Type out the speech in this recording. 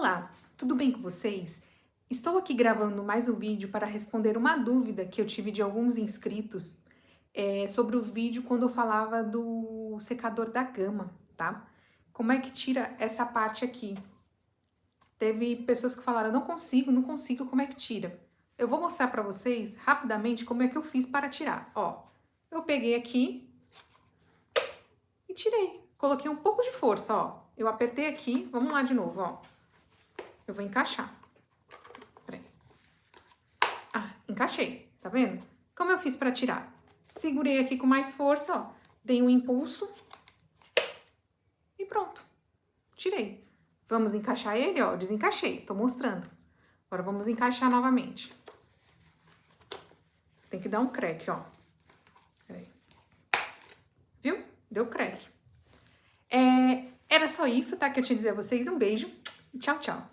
Olá, tudo bem com vocês? Estou aqui gravando mais um vídeo para responder uma dúvida que eu tive de alguns inscritos sobre o vídeo quando eu falava do secador da Gama, tá? Como é que tira essa parte aqui? Teve pessoas que falaram, não consigo, como é que tira? Eu vou mostrar para vocês rapidamente como é que eu fiz para tirar. Ó, eu peguei aqui e tirei. Coloquei um pouco de força, ó. Eu apertei aqui, vamos lá de novo, ó. Eu vou encaixar. Peraí. Ah, encaixei, tá vendo? Como eu fiz pra tirar? Segurei aqui com mais força, ó. Dei um impulso. E pronto. Tirei. Vamos encaixar ele, ó. Desencaixei, tô mostrando. Agora vamos encaixar novamente. Tem que dar um crack, ó. Peraí. Viu? Deu crack. Era só isso, tá? Que eu tinha a dizer a vocês. Um beijo. Tchau, tchau.